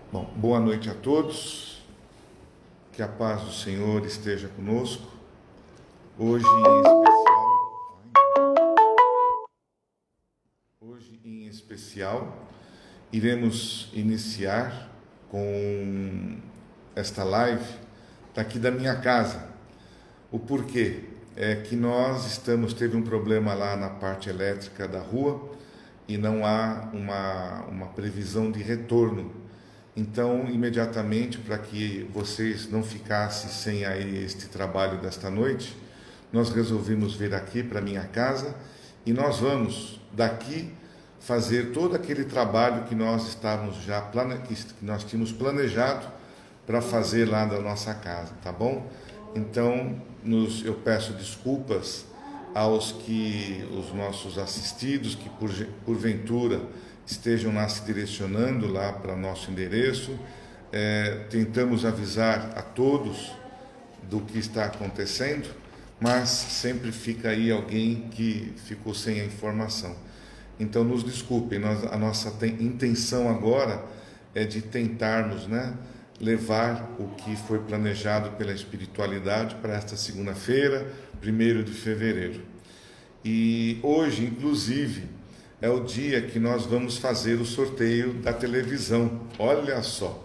Bom, boa noite a todos, que a paz do Senhor esteja conosco. Hoje em especial, iremos iniciar com esta live daqui da minha casa. O porquê? É que teve um problema lá na parte elétrica da rua e não há uma previsão de retorno. Então, imediatamente, para que vocês não ficassem sem aí este trabalho desta noite, nós resolvemos vir aqui para minha casa e nós vamos daqui fazer todo aquele trabalho que nós que nós tínhamos planejado para fazer lá da nossa casa, tá bom? Então, eu peço desculpas os nossos assistidos que porventura estejam lá se direcionando lá para nosso endereço. Tentamos avisar a todos do que está acontecendo, mas sempre fica aí alguém que ficou sem a informação. Então nos desculpem, a nossa intenção agora é de tentarmos, levar o que foi planejado pela espiritualidade para esta segunda-feira, 1º de fevereiro. E hoje, inclusive, é o dia que nós vamos fazer o sorteio da televisão. Olha só!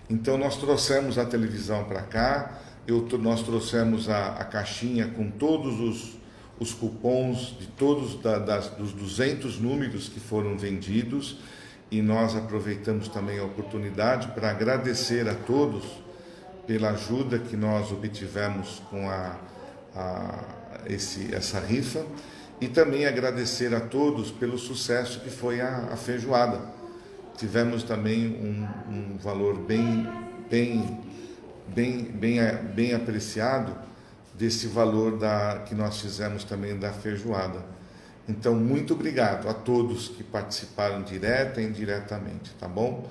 Então nós trouxemos a televisão para cá, nós trouxemos a caixinha com todos os cupons de dos 200 números que foram vendidos, e nós aproveitamos também a oportunidade para agradecer a todos pela ajuda que nós obtivemos com essa rifa, e também agradecer a todos pelo sucesso que foi a feijoada. Tivemos também um valor bem apreciado desse valor que nós fizemos também da feijoada. Então, muito obrigado a todos que participaram direta e indiretamente, tá bom?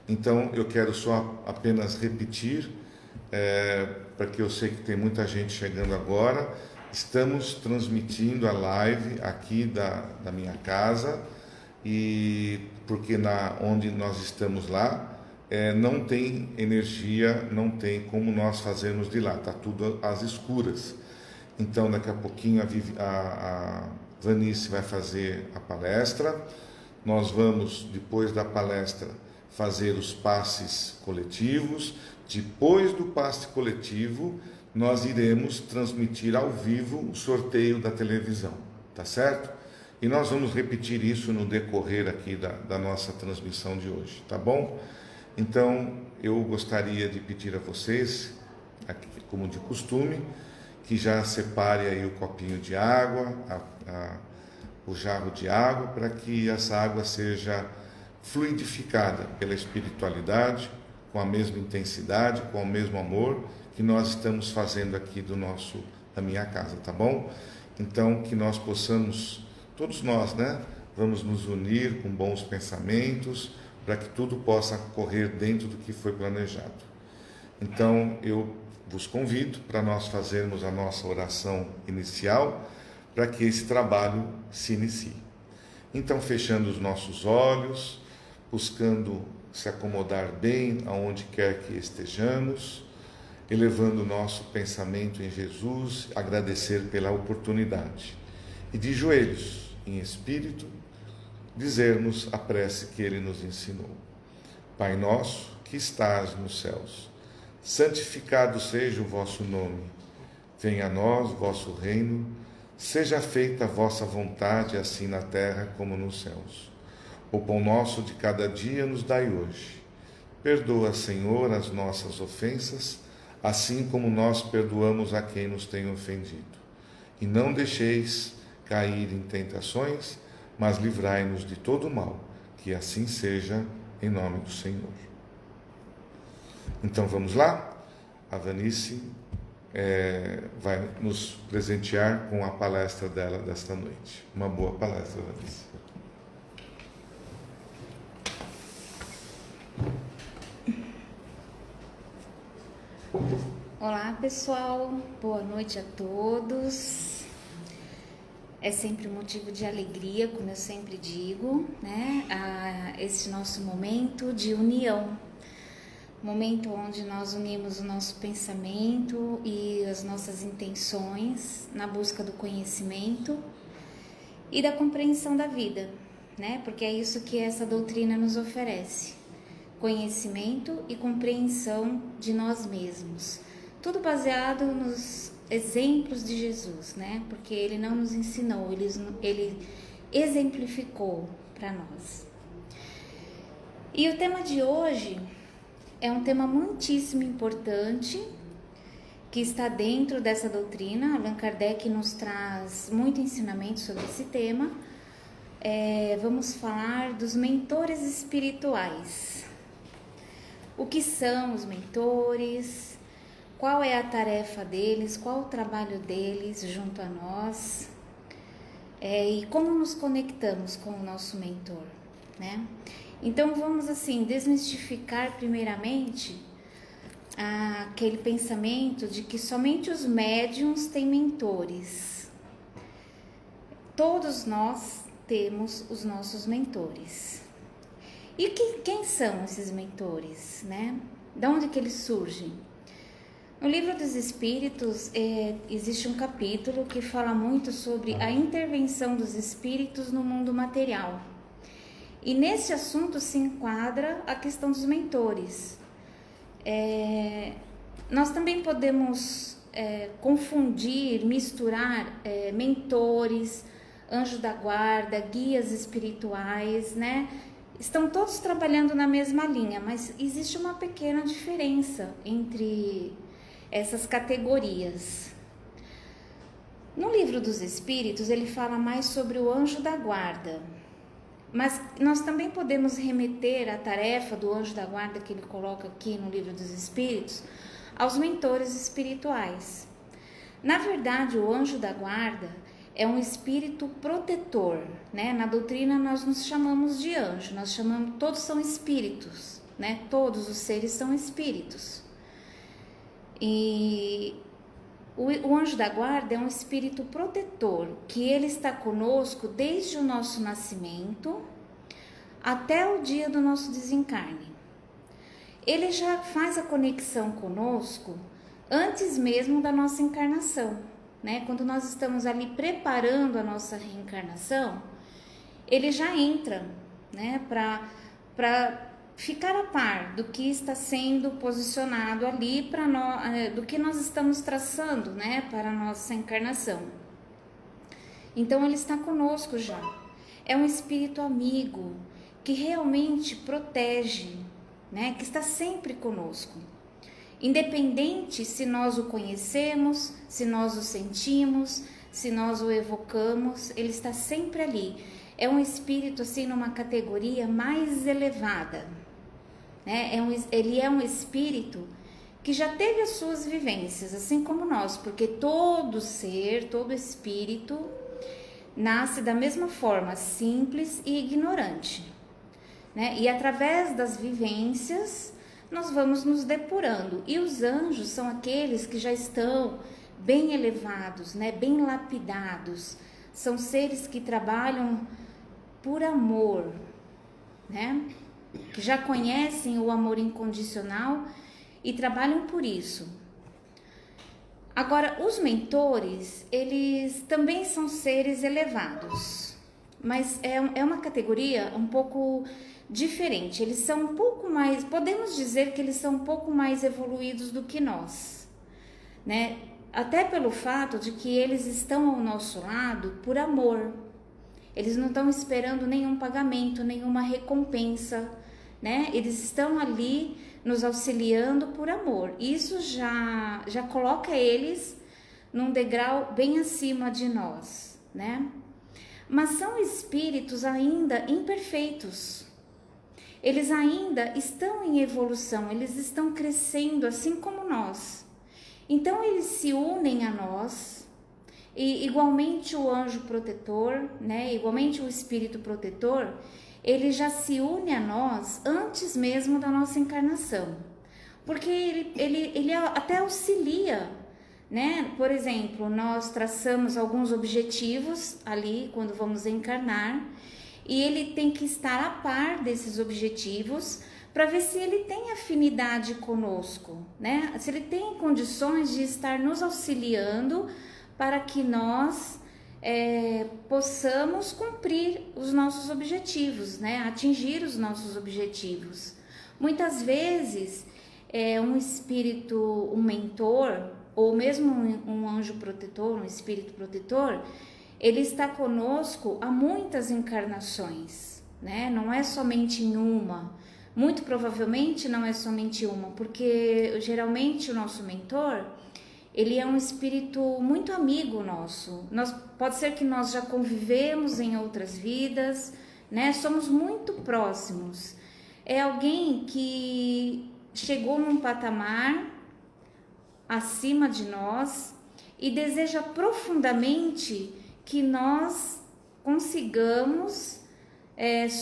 Então, eu quero só apenas repetir, porque eu sei que tem muita gente chegando agora. Estamos transmitindo a live aqui da minha casa, e porque onde nós estamos lá, não tem energia, não tem como nós fazermos de lá, está tudo às escuras. Então, daqui a pouquinho a Vanice vai fazer a palestra. Nós vamos, depois da palestra, fazer os passes coletivos. Depois do passe coletivo, nós iremos transmitir ao vivo o sorteio da televisão, tá certo? E nós vamos repetir isso no decorrer aqui da nossa transmissão de hoje, tá bom? Então, eu gostaria de pedir a vocês, aqui, como de costume, que já separe aí o copinho de água, o jarro de água, para que essa água seja fluidificada pela espiritualidade, com a mesma intensidade, com o mesmo amor que nós estamos fazendo aqui da minha casa, tá bom? Então, que nós possamos, todos nós, vamos nos unir com bons pensamentos, para que tudo possa correr dentro do que foi planejado. Então, eu vos convido para nós fazermos a nossa oração inicial, para que esse trabalho se inicie. Então, fechando os nossos olhos, buscando se acomodar bem aonde quer que estejamos, elevando o nosso pensamento em Jesus, agradecer pela oportunidade, e de joelhos, em espírito, dizermos a prece que Ele nos ensinou. Pai nosso, que estás nos céus, santificado seja o vosso nome. Venha a nós o vosso reino, seja feita a vossa vontade, assim na terra como nos céus. O pão nosso de cada dia nos dai hoje. Perdoa, Senhor, as nossas ofensas, assim como nós perdoamos a quem nos tem ofendido. E não deixeis cair em tentações, mas livrai-nos de todo o mal, que assim seja, em nome do Senhor. Então vamos lá? A Vanice vai nos presentear com a palestra dela desta noite. Uma boa palestra, Vanice. Olá, pessoal. Boa noite a todos. É sempre um motivo de alegria, como eu sempre digo, esse nosso momento de união, momento onde nós unimos o nosso pensamento e as nossas intenções na busca do conhecimento e da compreensão da vida, né? Porque é isso que essa doutrina nos oferece: conhecimento e compreensão de nós mesmos. Tudo baseado nos exemplos de Jesus, né? Porque ele não nos ensinou, ele exemplificou para nós. E o tema de hoje é um tema muitíssimo importante que está dentro dessa doutrina. Allan Kardec nos traz muito ensinamento sobre esse tema. Vamos falar dos mentores espirituais. O que são os mentores? Qual é a tarefa deles? Qual o trabalho deles junto a nós? E como nos conectamos com o nosso mentor, né? Então vamos assim desmistificar primeiramente aquele pensamento de que somente os médiuns têm mentores. Todos nós temos os nossos mentores. E quem são esses mentores, né? De onde que eles surgem? No Livro dos Espíritos existe um capítulo que fala muito sobre a intervenção dos espíritos no mundo material. E nesse assunto se enquadra a questão dos mentores. Nós também podemos confundir, misturar mentores, anjo da guarda, guias espirituais, né? Estão todos trabalhando na mesma linha, mas existe uma pequena diferença entre essas categorias. No Livro dos Espíritos, ele fala mais sobre o anjo da guarda, mas nós também podemos remeter a tarefa do anjo da guarda que ele coloca aqui no Livro dos Espíritos aos mentores espirituais. Na verdade, o anjo da guarda é um espírito protetor, né? Na doutrina nós nos chamamos de anjo, todos são espíritos, né? Todos os seres são espíritos. E o anjo da guarda é um espírito protetor, que ele está conosco desde o nosso nascimento até o dia do nosso desencarne. Ele já faz a conexão conosco antes mesmo da nossa encarnação, né? Quando nós estamos ali preparando a nossa reencarnação, ele já entra, né? Para ficar a par do que está sendo posicionado ali para nós, do que nós estamos traçando, né, para a nossa encarnação. Então ele está conosco já. É um espírito amigo que realmente protege, né, que está sempre conosco. Independente se nós o conhecemos, se nós o sentimos, se nós o evocamos, ele está sempre ali. É um espírito assim numa categoria mais elevada, né? Ele é um espírito que já teve as suas vivências, assim como nós, porque todo ser, todo espírito nasce da mesma forma, simples e ignorante, né? E através das vivências nós vamos nos depurando. E os anjos são aqueles que já estão bem elevados, né? Bem lapidados. São seres que trabalham por amor, né? Que já conhecem o amor incondicional e trabalham por isso. Agora, os mentores, eles também são seres elevados, mas é uma categoria um pouco diferente. Eles são um pouco mais, podemos dizer que eles são um pouco mais evoluídos do que nós, né? Até pelo fato de que eles estão ao nosso lado por amor. Eles não estão esperando nenhum pagamento, nenhuma recompensa, né? Eles estão ali nos auxiliando por amor. Isso já coloca eles num degrau bem acima de nós, né? Mas são espíritos ainda imperfeitos. Eles ainda estão em evolução, eles estão crescendo assim como nós. Então eles se unem a nós. E igualmente o anjo protetor, né? Igualmente o espírito protetor, ele já se une a nós antes mesmo da nossa encarnação, porque ele até auxilia, né? Por exemplo, nós traçamos alguns objetivos ali quando vamos encarnar, e ele tem que estar a par desses objetivos para ver se ele tem afinidade conosco, né? Se ele tem condições de estar nos auxiliando para que nós possamos cumprir os nossos objetivos, né? Atingir os nossos objetivos. Muitas vezes, um espírito, um mentor, ou mesmo um anjo protetor, um espírito protetor, ele está conosco há muitas encarnações, né? Não é somente em uma, muito provavelmente não é somente uma, porque geralmente o nosso mentor, ele é um espírito muito amigo nosso. Pode ser que nós já convivemos em outras vidas, né? Somos muito próximos. É alguém que chegou num patamar acima de nós e deseja profundamente que nós consigamos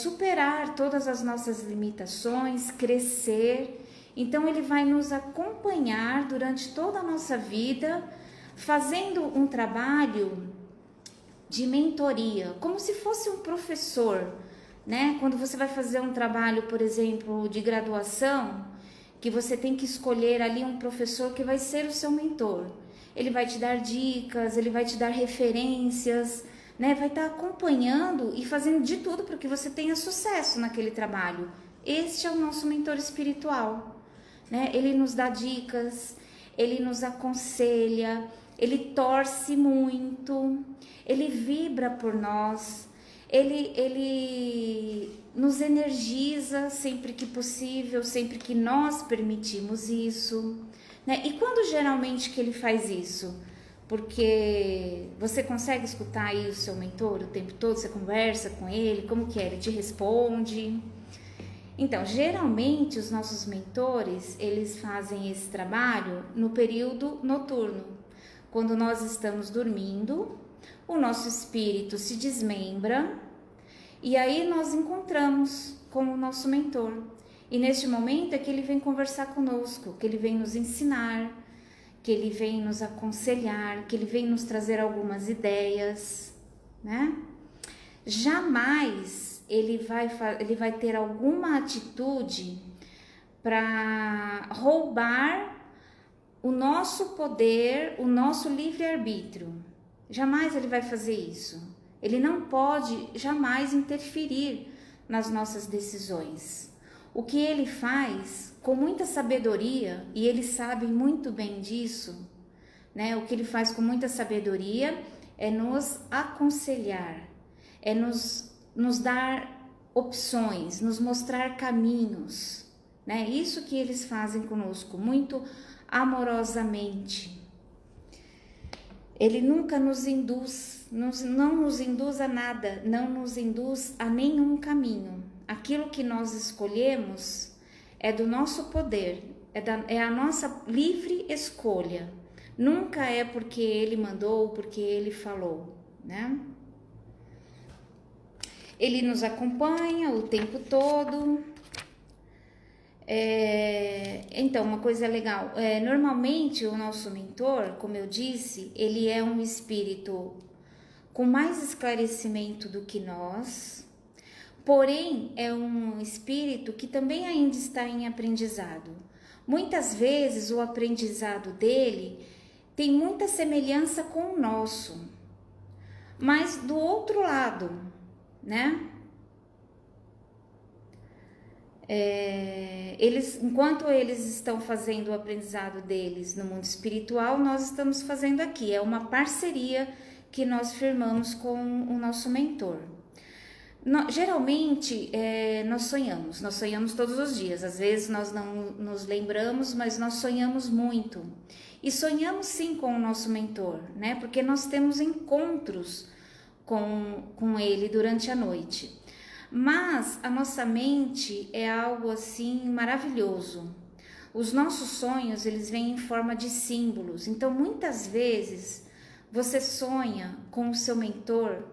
superar todas as nossas limitações, crescer. Então ele vai nos acompanhar durante toda a nossa vida, fazendo um trabalho de mentoria, como se fosse um professor, né? Quando você vai fazer um trabalho, por exemplo, de graduação, que você tem que escolher ali um professor que vai ser o seu mentor. Ele vai te dar dicas, ele vai te dar referências, né? Vai estar acompanhando e fazendo de tudo para que você tenha sucesso naquele trabalho. Este é o nosso mentor espiritual, né? Ele nos dá dicas, ele nos aconselha, ele torce muito, ele vibra por nós, ele nos energiza sempre que possível, sempre que nós permitimos isso, né? E quando geralmente que ele faz isso? Porque você consegue escutar aí o seu mentor o tempo todo, você conversa com ele, como que é? Ele te responde? Então, geralmente os nossos mentores, eles fazem esse trabalho no período noturno. Quando nós estamos dormindo, o nosso espírito se desmembra e aí nós encontramos com o nosso mentor. E neste momento é que ele vem conversar conosco, que ele vem nos ensinar, que ele vem nos aconselhar, que ele vem nos trazer algumas ideias, né? Jamais ele vai ter alguma atitude para roubar o nosso poder, o nosso livre-arbítrio. Jamais ele vai fazer isso. Ele não pode jamais interferir nas nossas decisões. O que ele faz com muita sabedoria, e ele sabe muito bem disso, né? O que ele faz com muita sabedoria é nos aconselhar, é nos dar opções, nos mostrar caminhos, né? Isso que eles fazem conosco, muito amorosamente. Ele nunca nos induz, não nos induz a nada, não nos induz a nenhum caminho. Aquilo que nós escolhemos é do nosso poder, é a nossa livre escolha. Nunca é porque ele mandou, porque ele falou, né? Ele nos acompanha o tempo todo. Então, uma coisa legal, normalmente o nosso mentor, como eu disse, ele é um espírito com mais esclarecimento do que nós, porém é um espírito que também ainda está em aprendizado. Muitas vezes o aprendizado dele tem muita semelhança com o nosso, mas do outro lado, né? Enquanto eles estão fazendo o aprendizado deles no mundo espiritual, nós estamos fazendo aqui. É uma parceria que nós firmamos com o nosso mentor. Geralmente, nós sonhamos todos os dias. Às vezes nós não nos lembramos, mas nós sonhamos muito. E sonhamos sim com o nosso mentor, né? Porque nós temos encontros com ele durante a noite. Mas a nossa mente é algo assim maravilhoso. Os nossos sonhos, eles vêm em forma de símbolos. Então, muitas vezes, você sonha com o seu mentor,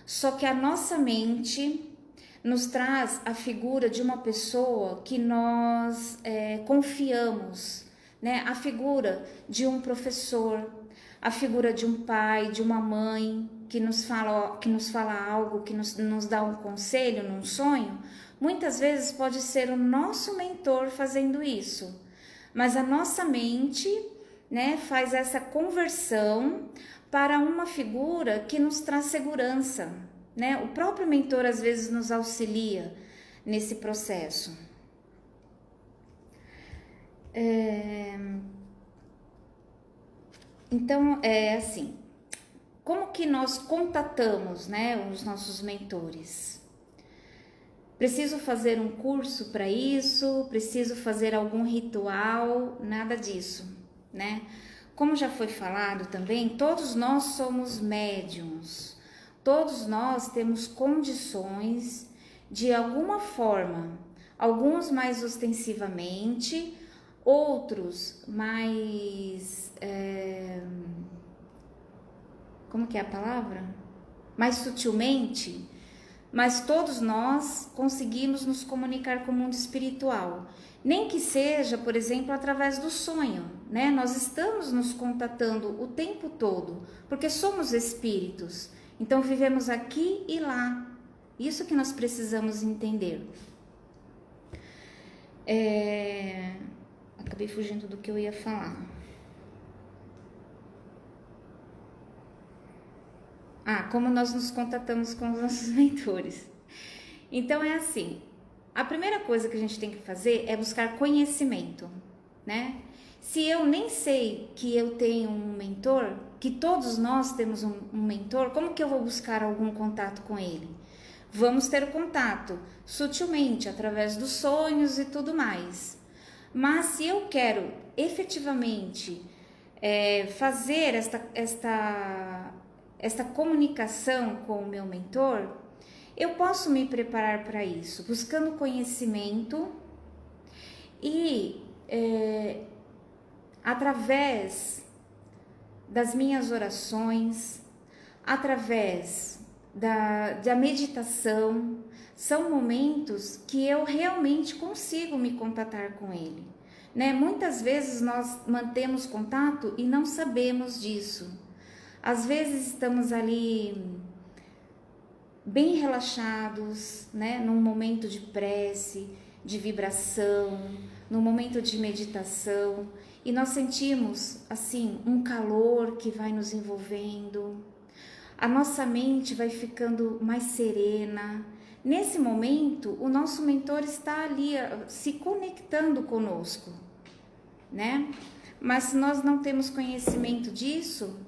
só que a nossa mente nos traz a figura de uma pessoa que nós confiamos, né? A figura de um professor, a figura de um pai, de uma mãe que nos fala algo, que nos dá um conselho num sonho, muitas vezes pode ser o nosso mentor fazendo isso, mas a nossa mente, né, faz essa conversão para uma figura que nos traz segurança, né? O próprio mentor às vezes nos auxilia nesse processo. Então, é assim, como que nós contatamos, né, os nossos mentores? Preciso fazer um curso para isso? Preciso fazer algum ritual? Nada disso, né? Como já foi falado também, todos nós somos médiums. Todos nós temos condições de alguma forma, alguns mais ostensivamente, outros mais... como que é a palavra? Mais sutilmente, mas todos nós conseguimos nos comunicar com o mundo espiritual. Nem que seja, por exemplo, através do sonho, né? Nós estamos nos contatando o tempo todo, porque somos espíritos. Então vivemos aqui e lá. Isso que nós precisamos entender. Acabei fugindo do que eu ia falar. Como nós nos contatamos com os nossos mentores. Então é assim, a primeira coisa que a gente tem que fazer é buscar conhecimento, né? Se eu nem sei que eu tenho um mentor, que todos nós temos um mentor, como que eu vou buscar algum contato com ele? Vamos ter o contato sutilmente, através dos sonhos e tudo mais. Mas se eu quero efetivamente fazer esta comunicação com o meu mentor, eu posso me preparar para isso, buscando conhecimento e através das minhas orações, através da meditação, são momentos que eu realmente consigo me contatar com ele, né? Muitas vezes nós mantemos contato e não sabemos disso. Às vezes estamos ali bem relaxados, né? Num momento de prece, de vibração, num momento de meditação, e nós sentimos assim um calor que vai nos envolvendo, a nossa mente vai ficando mais serena. Nesse momento, o nosso mentor está ali se conectando conosco, né? Mas se nós não temos conhecimento disso,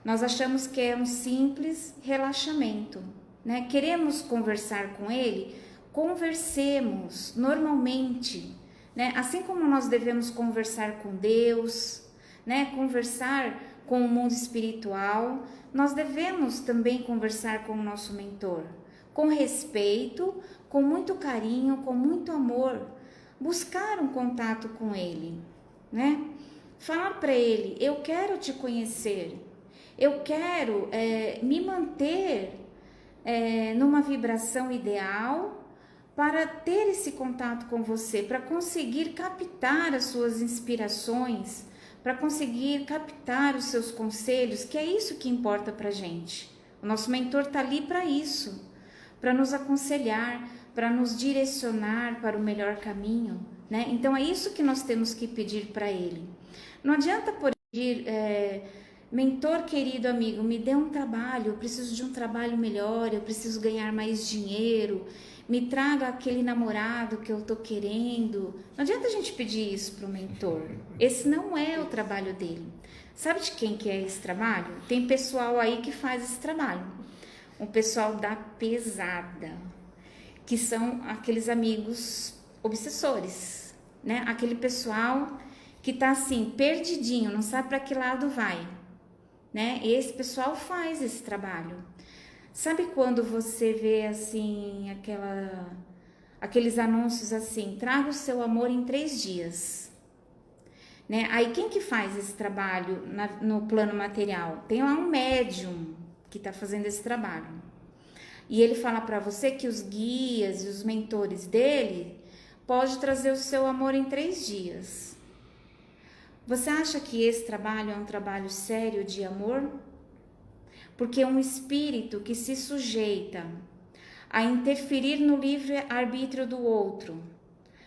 nós achamos que é um simples relaxamento, né? Queremos conversar com ele? Conversemos normalmente, né? Assim como nós devemos conversar com Deus, né? Conversar com o mundo espiritual, nós devemos também conversar com o nosso mentor, com respeito, com muito carinho, com muito amor, buscar um contato com ele, né? Falar para ele: eu quero te conhecer, eu quero me manter numa vibração ideal para ter esse contato com você, para conseguir captar as suas inspirações, para conseguir captar os seus conselhos, que é isso que importa para a gente. O nosso mentor está ali para isso, para nos aconselhar, para nos direcionar para o melhor caminho, né? Então é isso que nós temos que pedir para ele. Não adianta pedir, mentor querido amigo, me dê um trabalho, eu preciso de um trabalho melhor, eu preciso ganhar mais dinheiro, me traga aquele namorado que eu tô querendo. Não adianta a gente pedir isso para o mentor. Esse não é o trabalho dele. Sabe de quem que é esse trabalho? Tem pessoal aí que faz esse trabalho. Um pessoal da pesada, que são aqueles amigos obsessores, né? Aquele pessoal que tá assim, perdidinho, não sabe para que lado vai, né? Esse pessoal faz esse trabalho. Sabe quando você vê assim, aqueles anúncios assim, traga o seu amor em 3 dias, né? Aí quem que faz esse trabalho no plano material? Tem lá um médium que está fazendo esse trabalho. E ele fala para você que os guias e os mentores dele pode trazer o seu amor em 3 dias. Você acha que esse trabalho é um trabalho sério de amor? Porque é um espírito que se sujeita a interferir no livre-arbítrio do outro,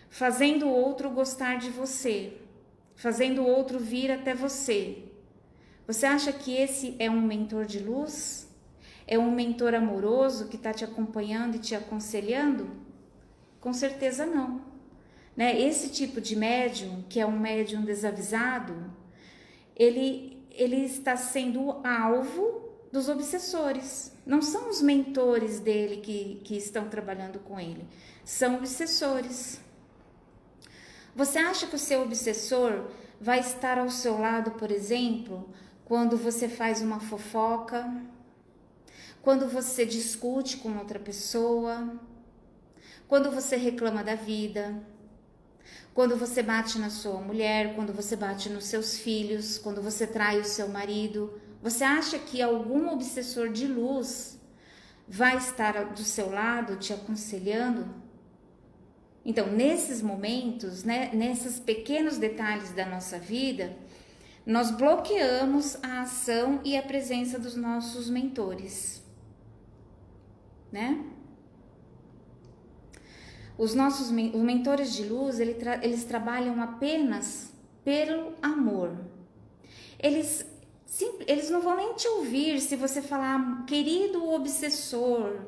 fazendo o outro gostar de você, fazendo o outro vir até você. Você acha que esse é um mentor de luz? É um mentor amoroso que está te acompanhando e te aconselhando? Com certeza não. Né? Esse tipo de médium, que é um médium desavisado, ele está sendo alvo dos obsessores. Não são os mentores dele que estão trabalhando com ele, são obsessores. Você acha que o seu obsessor vai estar ao seu lado, por exemplo, quando você faz uma fofoca, quando você discute com outra pessoa, quando você reclama da vida, quando você bate na sua mulher, quando você bate nos seus filhos, quando você trai o seu marido? Você acha que algum obsessor de luz vai estar do seu lado te aconselhando? Então, nesses momentos, né, nesses pequenos detalhes da nossa vida, nós bloqueamos a ação e a presença dos nossos mentores, né? Os mentores de luz, eles trabalham apenas pelo amor. Eles não vão nem te ouvir se você falar, querido obsessor,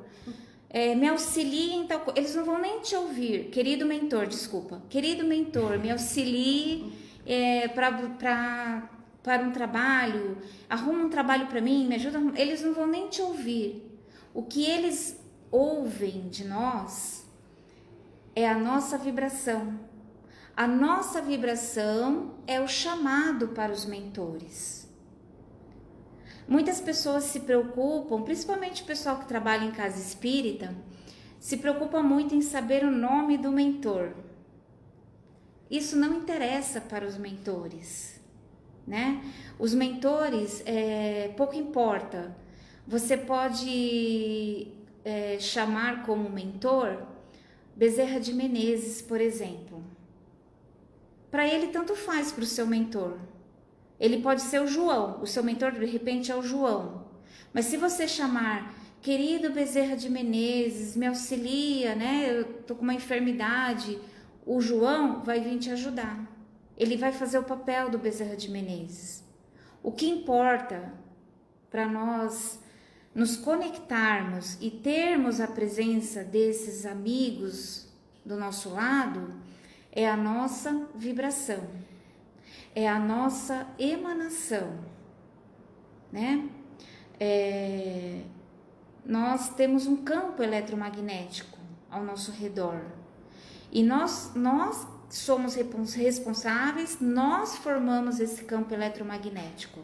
me auxilie em tal coisa. Eles não vão nem te ouvir, querido mentor, me auxilie para um trabalho, arruma um trabalho para mim, me ajuda. Eles não vão nem te ouvir. O que eles ouvem de nós é a nossa vibração. A nossa vibração é o chamado para os mentores. Muitas pessoas se preocupam, principalmente o pessoal que trabalha em casa espírita, se preocupa muito em saber o nome do mentor. Isso não interessa para os mentores, né? Os mentores, pouco importa. Você pode chamar como mentor Bezerra de Menezes, por exemplo. Para ele, tanto faz para o seu mentor. Ele pode ser o João, o seu mentor de repente é o João. Mas se você chamar, querido Bezerra de Menezes, me auxilia, né? Eu tô com uma enfermidade. O João vai vir te ajudar. Ele vai fazer o papel do Bezerra de Menezes. O que importa para nós nos conectarmos e termos a presença desses amigos do nosso lado é a nossa vibração, é a nossa emanação, né? Nós temos um campo eletromagnético ao nosso redor e nós somos responsáveis, nós formamos esse campo eletromagnético,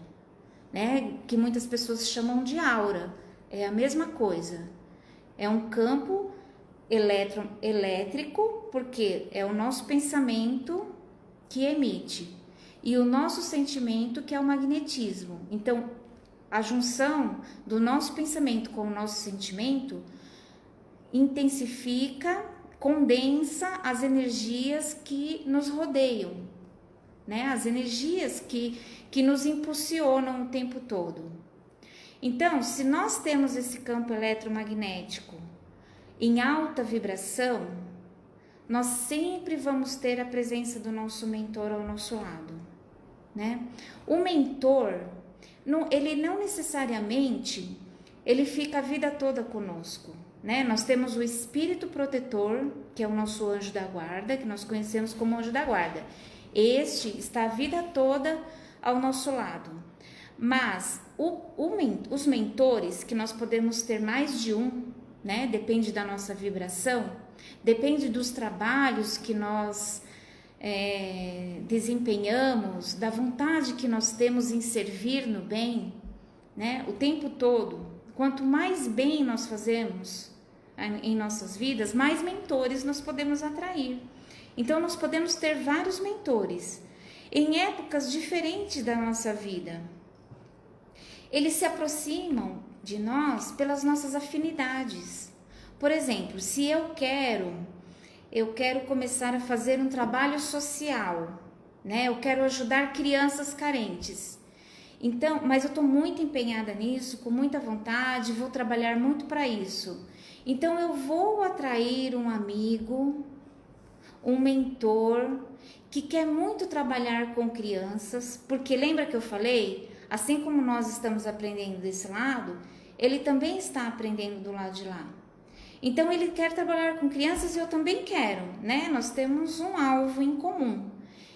né? Que muitas pessoas chamam de aura. É a mesma coisa. É um campo elétrico, porque é o nosso pensamento que emite e o nosso sentimento que é o magnetismo. Então, a junção do nosso pensamento com o nosso sentimento intensifica, condensa as energias que nos rodeiam, né? As energias que nos impulsionam o tempo todo. Então, se nós temos esse campo eletromagnético em alta vibração, nós sempre vamos ter a presença do nosso mentor ao nosso lado, né? O mentor, ele não necessariamente, ele fica a vida toda conosco, né? Nós temos o espírito protetor, que é o nosso anjo da guarda, que nós conhecemos como anjo da guarda. Este está a vida toda ao nosso lado. Mas os mentores, que nós podemos ter mais de um, né? Depende da nossa vibração, depende dos trabalhos que nós desempenhamos, da vontade que nós temos em servir no bem, né? O tempo todo. Quanto mais bem nós fazemos em nossas vidas, mais mentores nós podemos atrair. Então, nós podemos ter vários mentores em épocas diferentes da nossa vida. Eles se aproximam de nós pelas nossas afinidades. Por exemplo, se eu quero começar a fazer um trabalho social, né? Eu quero ajudar crianças carentes. Então, mas eu estou muito empenhada nisso, com muita vontade, vou trabalhar muito para isso. Então, eu vou atrair um amigo, um mentor, que quer muito trabalhar com crianças, porque lembra que eu falei, assim como nós estamos aprendendo desse lado, ele também está aprendendo do lado de lá. Então, ele quer trabalhar com crianças e eu também quero, né? Nós temos um alvo em comum.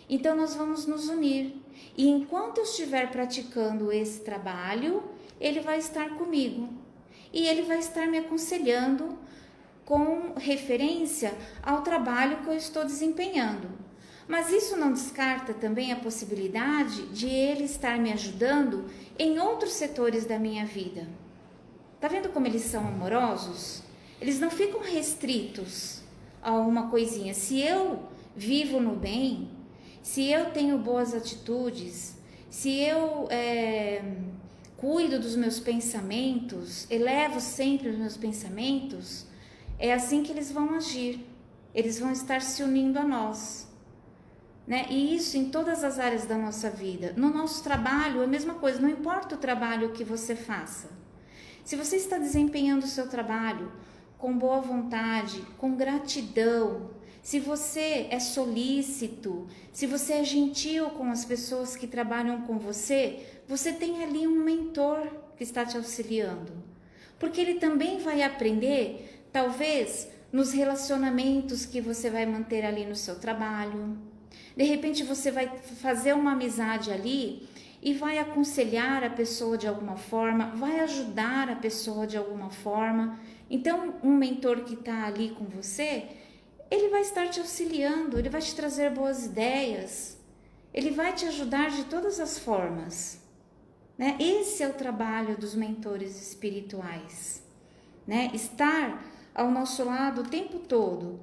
Então, nós vamos nos unir. E enquanto eu estiver praticando esse trabalho, ele vai estar comigo. E ele vai estar me aconselhando com referência ao trabalho que eu estou desempenhando. Mas isso não descarta também a possibilidade de ele estar me ajudando em outros setores da minha vida. Tá vendo como eles são amorosos? Eles não ficam restritos a uma coisinha. Se eu vivo no bem, se eu tenho boas atitudes, se eu cuido dos meus pensamentos, elevo sempre os meus pensamentos, é assim que eles vão agir. Eles vão estar se unindo a nós, né? E isso em todas as áreas da nossa vida. No nosso trabalho, é a mesma coisa, não importa o trabalho que você faça. Se você está desempenhando o seu trabalho com boa vontade, com gratidão, se você é solícito, se você é gentil com as pessoas que trabalham com você, você tem ali um mentor que está te auxiliando. Porque ele também vai aprender, talvez, nos relacionamentos que você vai manter ali no seu trabalho. De repente você vai fazer uma amizade ali e vai aconselhar a pessoa de alguma forma, vai ajudar a pessoa de alguma forma. Então, um mentor que está ali com você, ele vai estar te auxiliando, ele vai te trazer boas ideias, ele vai te ajudar de todas as formas, né? Esse é o trabalho dos mentores espirituais, né? Estar ao nosso lado o tempo todo,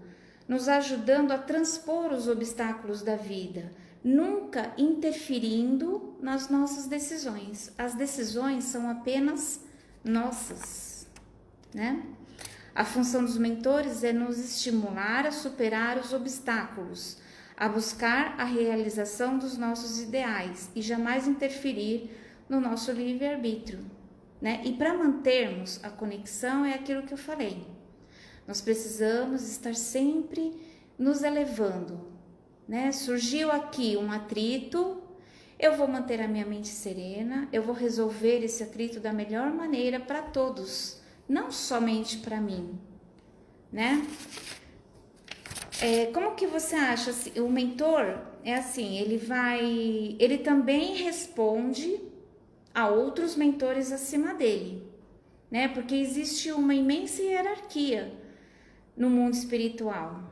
nos ajudando a transpor os obstáculos da vida, nunca interferindo nas nossas decisões. As decisões são apenas nossas, né? A função dos mentores é nos estimular a superar os obstáculos, a buscar a realização dos nossos ideais e jamais interferir no nosso livre-arbítrio, né? E para mantermos a conexão é aquilo que eu falei. Nós precisamos estar sempre nos elevando, né? Surgiu aqui um atrito, eu vou manter a minha mente serena, eu vou resolver esse atrito da melhor maneira para todos, não somente para mim, né? Como que você acha? O mentor é assim, ele também responde a outros mentores acima dele, né? Porque existe uma imensa hierarquia no mundo espiritual.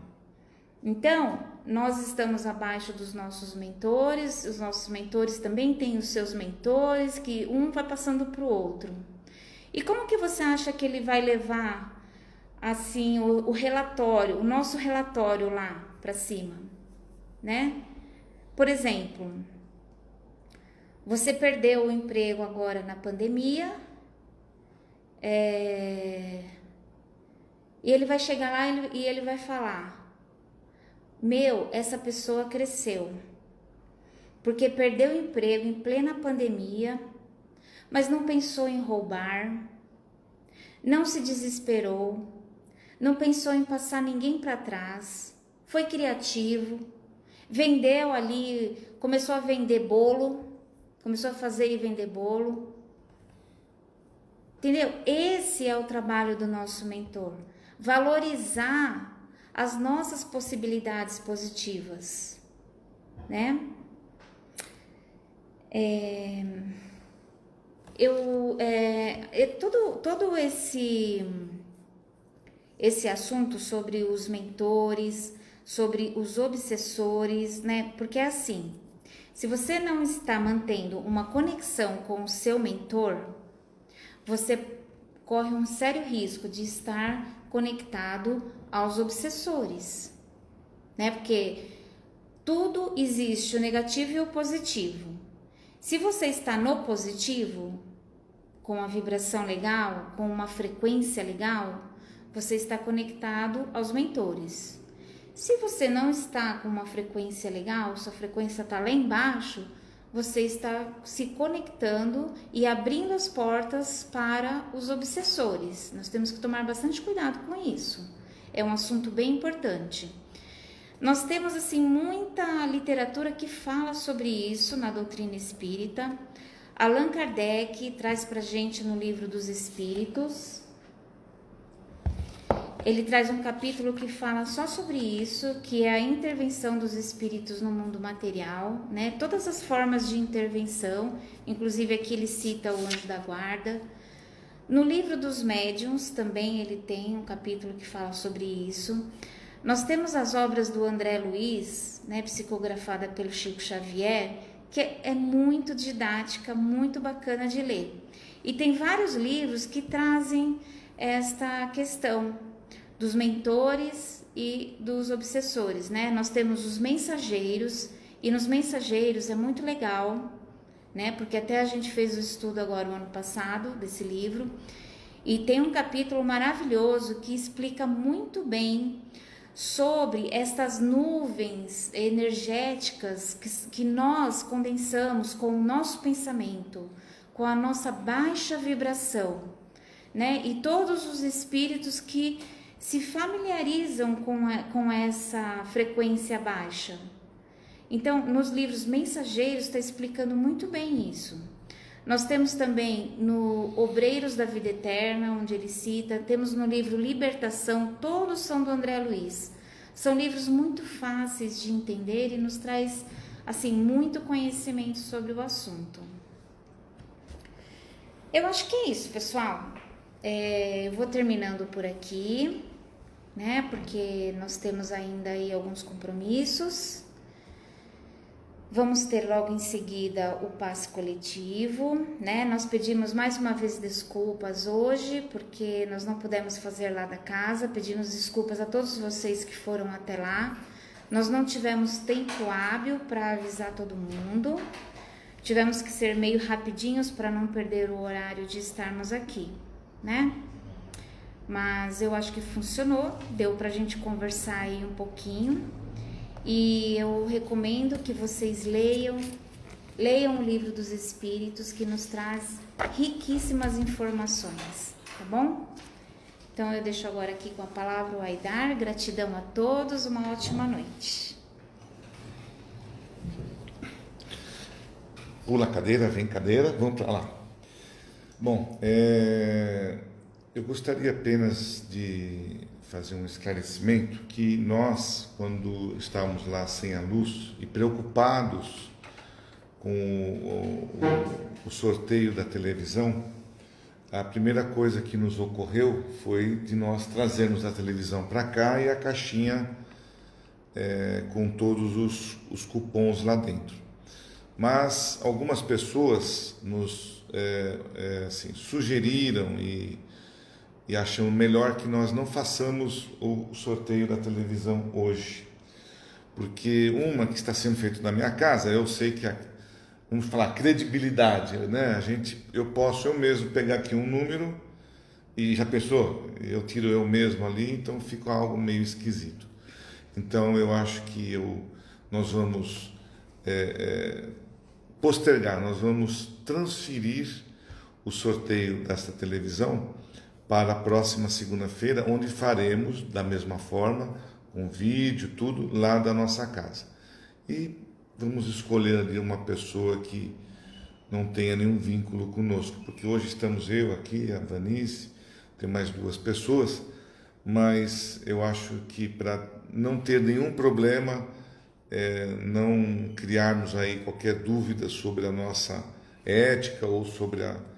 Então, nós estamos abaixo dos nossos mentores, os nossos mentores também têm os seus mentores, que um vai passando para o outro. E como que você acha que ele vai levar, assim, o relatório, o nosso relatório lá para cima, né? Por exemplo, você perdeu o emprego agora na pandemia, e ele vai chegar lá e ele vai falar: essa pessoa cresceu, porque perdeu o emprego em plena pandemia, mas não pensou em roubar, não se desesperou, não pensou em passar ninguém para trás, foi criativo, vendeu ali, começou a vender bolo, começou a fazer e vender bolo. Entendeu? Esse é o trabalho do nosso mentor, valorizar as nossas possibilidades positivas, né? Todo esse assunto sobre os mentores, sobre os obsessores, né? Porque é assim, se você não está mantendo uma conexão com o seu mentor, você corre um sério risco de estar conectado aos obsessores, né? Porque tudo existe o negativo e o positivo. Se você está no positivo, com uma vibração legal, com uma frequência legal, você está conectado aos mentores. Se você não está com uma frequência legal, sua frequência está lá embaixo, você está se conectando e abrindo as portas para os obsessores. Nós temos que tomar bastante cuidado com isso. É um assunto bem importante. Nós temos assim muita literatura que fala sobre isso na doutrina espírita. Allan Kardec traz para a gente no Livro dos Espíritos. Ele traz um capítulo que fala só sobre isso, que é a intervenção dos espíritos no mundo material, né? Todas as formas de intervenção, inclusive aqui ele cita o anjo da guarda. No Livro dos Médiuns também ele tem um capítulo que fala sobre isso. Nós temos as obras do André Luiz, né, psicografada pelo Chico Xavier, que é muito didática, muito bacana de ler. E tem vários livros que trazem esta questão dos mentores e dos obsessores, né? Nós temos os mensageiros, e nos mensageiros é muito legal, né? Porque até a gente fez o estudo agora o ano passado desse livro, e tem um capítulo maravilhoso que explica muito bem sobre estas nuvens energéticas que nós condensamos com o nosso pensamento, com a nossa baixa vibração, né? E todos os espíritos que se familiarizam com essa frequência baixa. Então, nos livros mensageiros está explicando muito bem isso. Nós temos também no Obreiros da Vida Eterna, onde ele cita, temos no livro Libertação, todos são do André Luiz. São livros muito fáceis de entender e nos traz, assim, muito conhecimento sobre o assunto. Eu acho que é isso, pessoal. Eu vou terminando por aqui, né? Porque nós temos ainda aí alguns compromissos. Vamos ter logo em seguida o passe coletivo, né? Nós pedimos mais uma vez desculpas hoje, porque nós não pudemos fazer lá da casa. Pedimos desculpas a todos vocês que foram até lá. Nós não tivemos tempo hábil para avisar todo mundo. Tivemos que ser meio rapidinhos para não perder o horário de estarmos aqui, né? Mas eu acho que funcionou, deu pra gente conversar aí um pouquinho. E eu recomendo que vocês leiam o Livro dos Espíritos, que nos traz riquíssimas informações, tá bom? Então eu deixo agora aqui com a palavra o Aidar. Gratidão a todos, uma ótima noite. Pula a cadeira, vem cadeira, vamos para lá. Bom, eu gostaria apenas de fazer um esclarecimento que nós, quando estávamos lá sem a luz e preocupados com o sorteio da televisão, a primeira coisa que nos ocorreu foi de nós trazermos a televisão para cá e a caixinha com todos os cupons lá dentro. Mas algumas pessoas nos sugeriram e acham melhor que nós não façamos o sorteio da televisão hoje. Porque uma que está sendo feita na minha casa, eu sei que, vamos falar, credibilidade, né? Eu posso eu mesmo pegar aqui um número e já pensou, eu tiro eu mesmo ali, então fica algo meio esquisito. Então eu acho que nós vamos postergar, nós vamos transferir o sorteio desta televisão para a próxima segunda-feira, onde faremos da mesma forma, com vídeo, tudo, lá da nossa casa. E vamos escolher ali uma pessoa que não tenha nenhum vínculo conosco, porque hoje estamos eu aqui, a Vanice, tem mais 2 pessoas, mas eu acho que para não ter nenhum problema, não criarmos aí qualquer dúvida sobre a nossa ética ou sobre o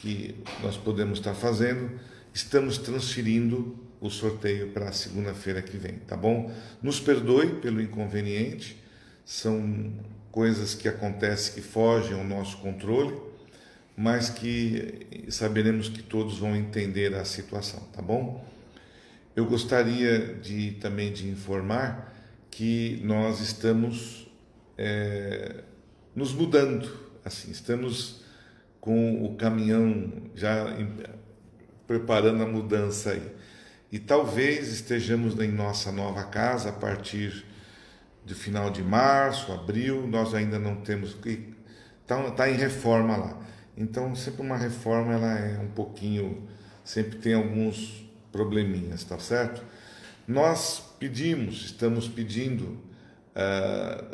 que nós podemos estar fazendo, estamos transferindo o sorteio para a segunda-feira que vem, tá bom? Nos perdoe pelo inconveniente, são coisas que acontecem que fogem ao nosso controle, mas que saberemos que todos vão entender a situação, tá bom? Eu gostaria também de informar que nós estamos nos mudando, assim, estamos com o caminhão já preparando a mudança aí. e talvez estejamos em nossa nova casa a partir do final de março, abril. Nós ainda não temos, está em reforma lá. Então, sempre uma reforma, ela é um pouquinho, sempre tem alguns probleminhas, tá certo? Nós estamos pedindo,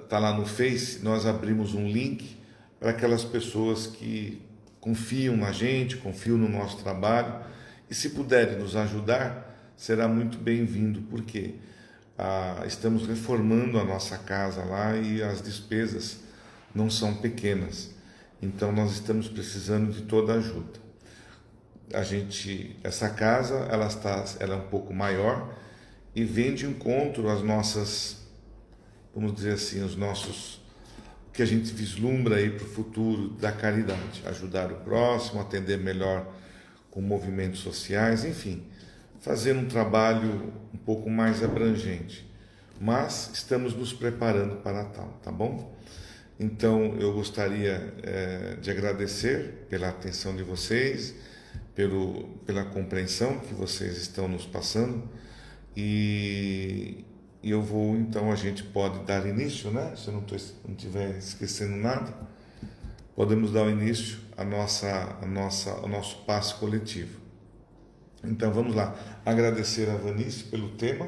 tá lá no Face, nós abrimos um link para aquelas pessoas que confiam na gente, confiam no nosso trabalho, e se puderem nos ajudar, será muito bem-vindo, porque estamos reformando a nossa casa lá e as despesas não são pequenas. Então nós estamos precisando de toda a ajuda. Essa casa, ela é um pouco maior e vem de encontro às nossas, vamos dizer assim, o que a gente vislumbra aí para o futuro da caridade, ajudar o próximo, atender melhor com movimentos sociais, enfim, fazer um trabalho um pouco mais abrangente. Mas estamos nos preparando para tal, tá bom? Então eu gostaria de agradecer pela atenção de vocês, pela compreensão que vocês estão nos passando, e eu vou, então, a gente pode dar início, né? Se eu não estiver esquecendo nada, podemos dar o início ao nosso passe coletivo. Então vamos lá, agradecer a Vanice pelo tema,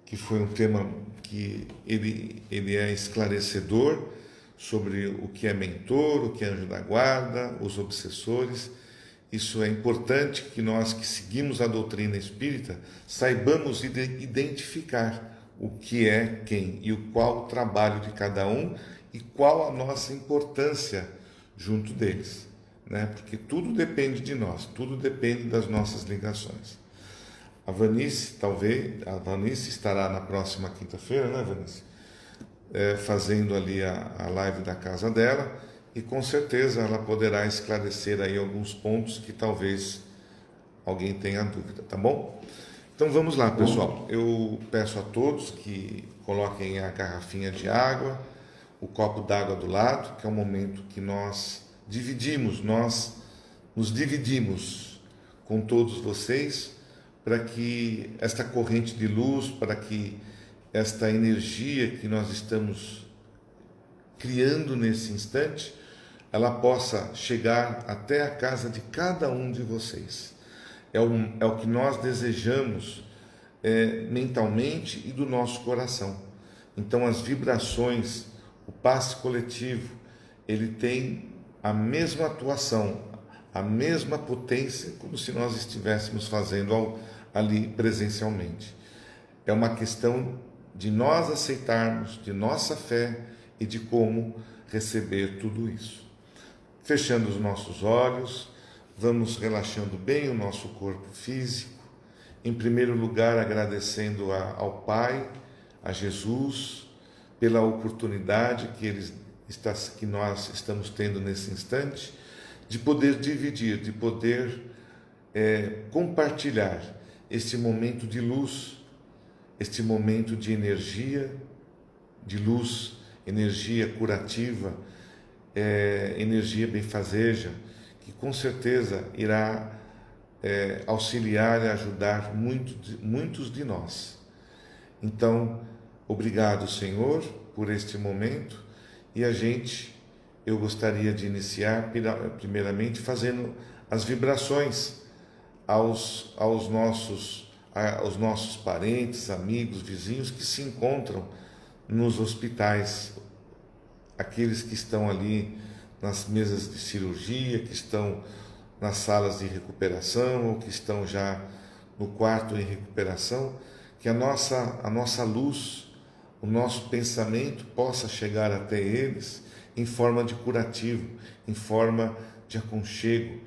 que foi um tema que ele é esclarecedor sobre o que é mentor, o que é anjo da guarda, os obsessores. Isso é importante que nós que seguimos a doutrina espírita saibamos identificar o que é quem e qual o trabalho de cada um e qual a nossa importância junto deles, né? Porque tudo depende de nós, tudo depende das nossas ligações. A Vanice estará na próxima quinta-feira, né, Vanice? Fazendo ali a live da casa dela, e com certeza ela poderá esclarecer aí alguns pontos que talvez alguém tenha dúvida, tá bom? Então vamos lá, pessoal. Eu peço a todos que coloquem a garrafinha de água, o copo d'água do lado, que é um momento que nós nos dividimos com todos vocês, para que esta corrente de luz, para que esta energia que nós estamos criando nesse instante, ela possa chegar até a casa de cada um de vocês. É o que nós desejamos mentalmente e do nosso coração. Então as vibrações, o passe coletivo, ele tem a mesma atuação, a mesma potência, como se nós estivéssemos fazendo ali presencialmente. É uma questão de nós aceitarmos, de nossa fé e de como receber tudo isso. Fechando os nossos olhos, vamos relaxando bem o nosso corpo físico. Em primeiro lugar, agradecendo ao Pai, a Jesus, pela oportunidade que nós estamos tendo nesse instante, de poder dividir, de poder compartilhar este momento de luz, este momento de energia, de luz, energia curativa, energia benfazeja, que com certeza irá auxiliar e ajudar muitos de nós. Então, obrigado, Senhor, por este momento, e eu gostaria de iniciar primeiramente fazendo as vibrações aos nossos parentes, amigos, vizinhos que se encontram nos hospitais, aqueles que estão ali nas mesas de cirurgia, que estão nas salas de recuperação ou que estão já no quarto em recuperação, que a nossa luz, o nosso pensamento possa chegar até eles em forma de curativo, em forma de aconchego,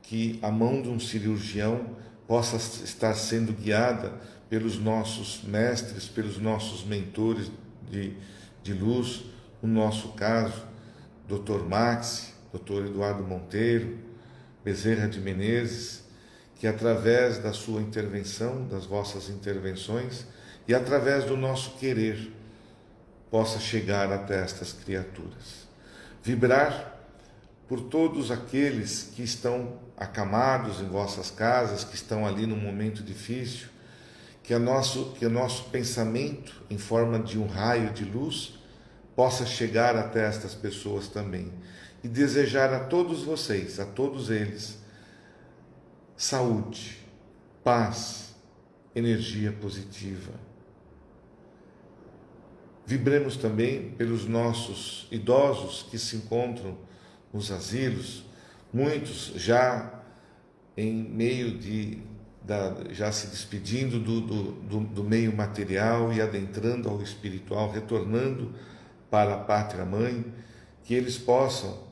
que a mão de um cirurgião possa estar sendo guiada pelos nossos mestres, pelos nossos mentores de luz, no nosso caso, Dr. Maxi, Dr. Eduardo Monteiro, Bezerra de Menezes, que através da sua intervenção, das vossas intervenções, e através do nosso querer, possa chegar até estas criaturas. Vibrar por todos aqueles que estão acamados em vossas casas, que estão ali num momento difícil, que o nosso pensamento, em forma de um raio de luz, possa chegar até estas pessoas também. E desejar a todos vocês, a todos eles, saúde, paz, energia positiva. Vibremos também pelos nossos idosos que se encontram nos asilos, muitos já em meio já se despedindo do meio material e adentrando ao espiritual, retornando para a pátria mãe, que eles possam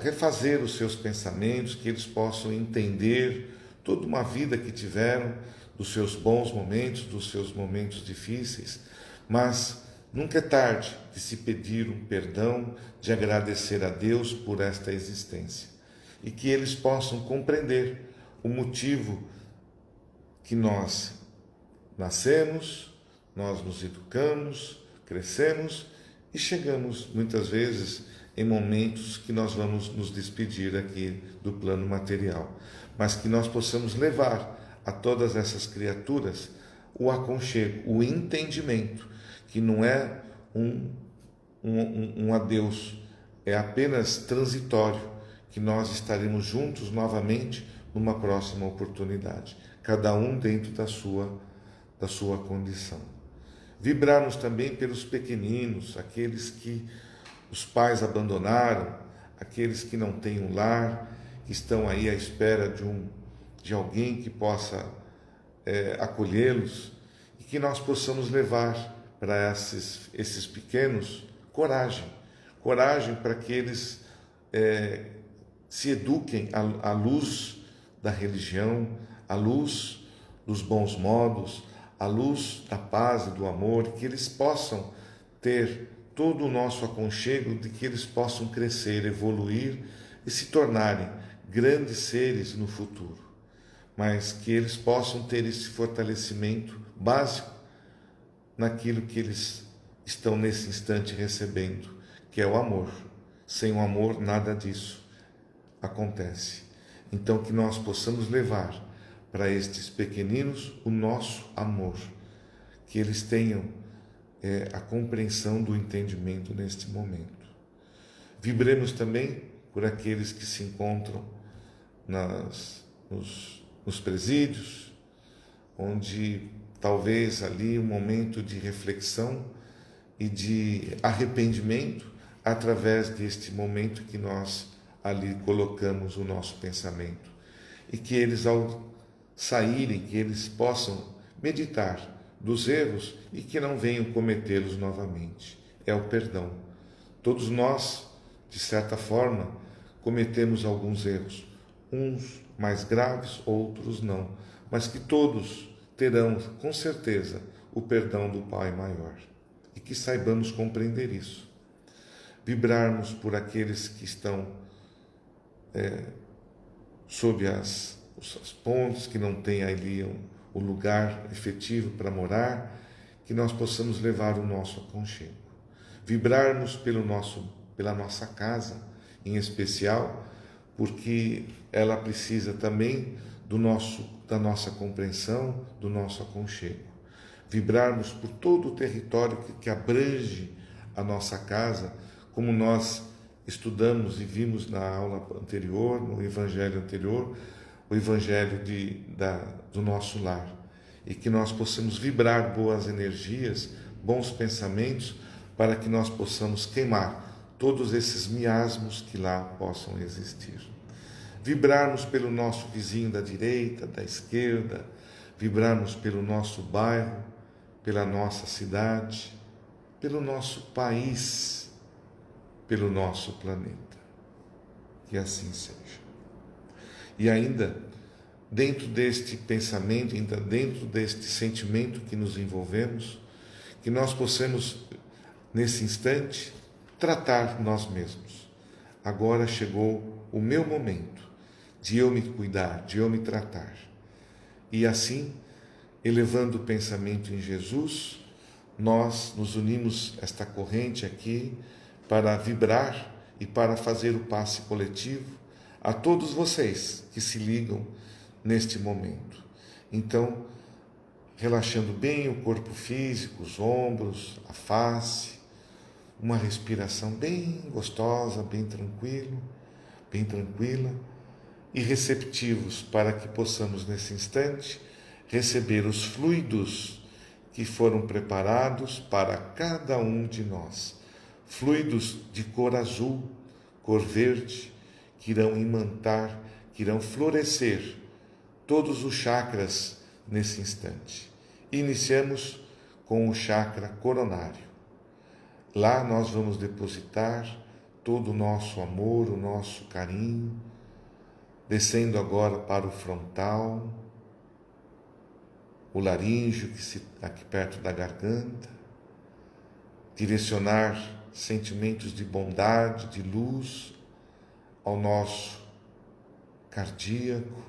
refazer os seus pensamentos, que eles possam entender toda uma vida que tiveram, dos seus bons momentos, dos seus momentos difíceis, mas nunca é tarde de se pedir um perdão, de agradecer a Deus por esta existência, e que eles possam compreender o motivo que nós nascemos, nós nos educamos, crescemos e chegamos muitas vezes em momentos que nós vamos nos despedir aqui do plano material, mas que nós possamos levar a todas essas criaturas o aconchego, o entendimento, que não é um adeus, é apenas transitório, que nós estaremos juntos novamente numa próxima oportunidade, cada um dentro da sua condição. Vibrarmos também pelos pequeninos, aqueles que os pais abandonaram, aqueles que não têm um lar, que estão aí à espera de alguém que possa acolhê-los, e que nós possamos levar para esses pequenos coragem para que eles se eduquem à luz da religião, à luz dos bons modos, à luz da paz e do amor, que eles possam ter todo o nosso aconchego, de que eles possam crescer, evoluir e se tornarem grandes seres no futuro, mas que eles possam ter esse fortalecimento básico naquilo que eles estão nesse instante recebendo, que é o amor. Sem o amor, nada disso acontece. Então, que nós possamos levar para estes pequeninos o nosso amor, que eles tenham a compreensão do entendimento neste momento. Vibremos também por aqueles que se encontram nos presídios, onde talvez ali um momento de reflexão e de arrependimento, através deste momento que nós ali colocamos o nosso pensamento, e que eles, ao saírem, que eles possam meditar dos erros e que não venham cometê-los novamente. É o perdão. Todos nós, de certa forma, cometemos alguns erros, uns mais graves, outros não, mas que todos terão, com certeza, o perdão do Pai maior, e que saibamos compreender isso. Vibrarmos por aqueles que estão sob as pontes, que não têm ali o lugar efetivo para morar, que nós possamos levar o nosso aconchego. Vibrarmos pela nossa casa, em especial, porque ela precisa também da nossa compreensão, do nosso aconchego. Vibrarmos por todo o território que abrange a nossa casa, como nós estudamos e vimos na aula anterior, no evangelho anterior, o evangelho do nosso lar, e que nós possamos vibrar boas energias, bons pensamentos, para que nós possamos queimar todos esses miasmos que lá possam existir. Vibrarmos pelo nosso vizinho da direita, da esquerda, vibrarmos pelo nosso bairro, pela nossa cidade, pelo nosso país, pelo nosso planeta. Que assim seja. E ainda, dentro deste pensamento, ainda dentro deste sentimento que nos envolvemos, que nós possamos, nesse instante, tratar nós mesmos. Agora chegou o meu momento de eu me cuidar, de eu me tratar. E assim, elevando o pensamento em Jesus, nós nos unimos esta corrente aqui para vibrar e para fazer o passe coletivo a todos vocês que se ligam neste momento. Então, relaxando bem o corpo físico, os ombros, a face, uma respiração bem gostosa, bem tranquila, e receptivos para que possamos nesse instante receber os fluidos que foram preparados para cada um de nós. Fluidos de cor azul, cor verde, que irão imantar, que irão florescer todos os chakras nesse instante. Iniciamos com o chakra coronário. Lá nós vamos depositar todo o nosso amor, o nosso carinho, descendo agora para o frontal, o laríngeo, que se aqui perto da garganta, direcionar sentimentos de bondade, de luz ao nosso cardíaco,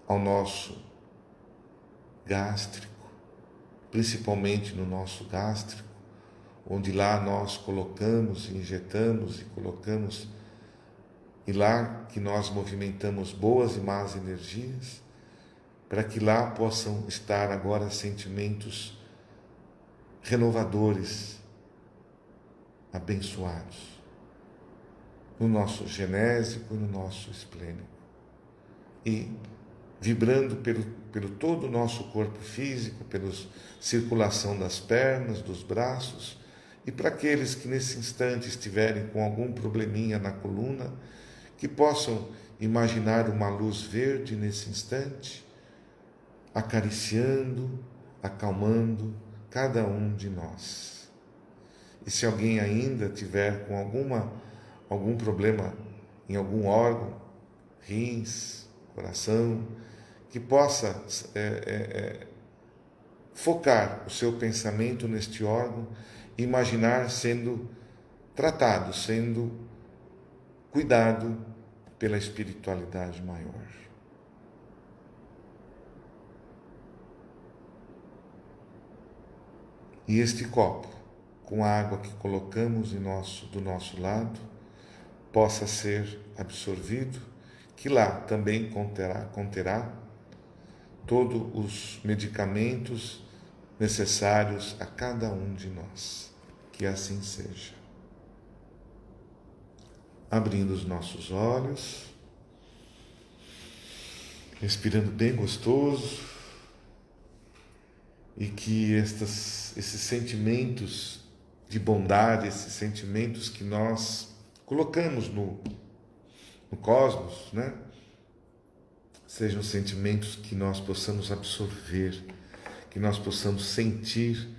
ao nosso gástrico, principalmente no nosso gástrico, onde lá nós colocamos, injetamos e colocamos, e lá que nós movimentamos boas e más energias, para que lá possam estar agora sentimentos renovadores, abençoados, no nosso genésico e no nosso esplênico. E vibrando pelo todo o nosso corpo físico, pela circulação das pernas, dos braços, e para aqueles que nesse instante estiverem com algum probleminha na coluna, que possam imaginar uma luz verde nesse instante, acariciando, acalmando cada um de nós. E se alguém ainda tiver com algum problema em algum órgão, rins, coração, que possa focar o seu pensamento neste órgão e imaginar sendo tratado, sendo cuidado pela espiritualidade maior. E este copo, com a água que colocamos do nosso lado, possa ser absorvido, que lá também conterá todos os medicamentos necessários a cada um de nós. Que assim seja. Abrindo os nossos olhos, respirando bem gostoso, e que esses sentimentos de bondade, esses sentimentos que nós colocamos no cosmos, né? Sejam sentimentos que nós possamos absorver, que nós possamos sentir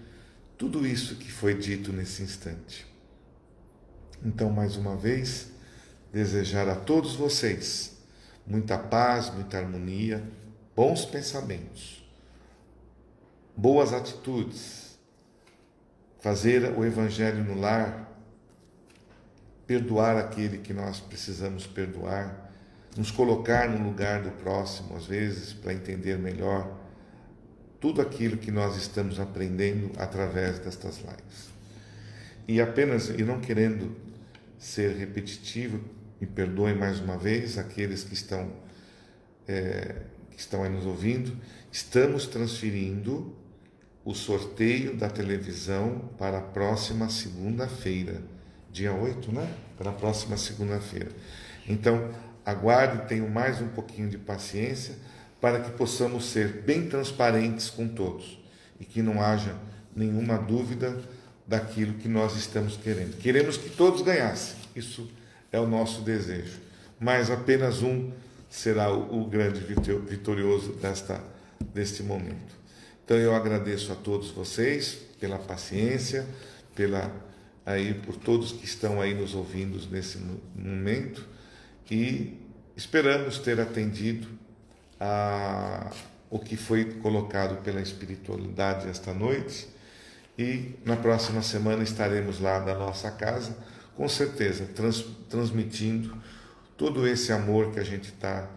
tudo isso que foi dito nesse instante. Então, mais uma vez, desejar a todos vocês muita paz, muita harmonia, bons pensamentos, boas atitudes, fazer o Evangelho no lar, perdoar aquele que nós precisamos perdoar, nos colocar no lugar do próximo, às vezes, para entender melhor tudo aquilo que nós estamos aprendendo através destas lives. E não querendo ser repetitivo, me perdoem mais uma vez aqueles que estão aí nos ouvindo, estamos transferindo o sorteio da televisão para a próxima segunda-feira, dia 8, né? Para a próxima segunda-feira. Então, aguarde, tenham mais um pouquinho de paciência para que possamos ser bem transparentes com todos e que não haja nenhuma dúvida daquilo que nós estamos querendo. Queremos que todos ganhassem, isso é o nosso desejo, mas apenas um será o grande vitorioso deste momento. Então eu agradeço a todos vocês pela paciência, por todos que estão aí nos ouvindo nesse momento, e esperamos ter atendido o que foi colocado pela espiritualidade esta noite, e na próxima semana estaremos lá na nossa casa, com certeza, transmitindo todo esse amor que a gente está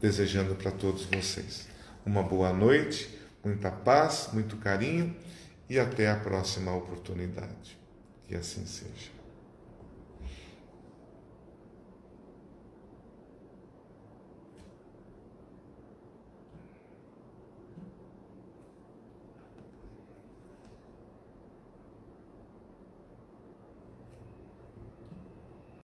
desejando para todos vocês. Uma boa noite, muita paz, muito carinho, e até a próxima oportunidade. Que assim seja.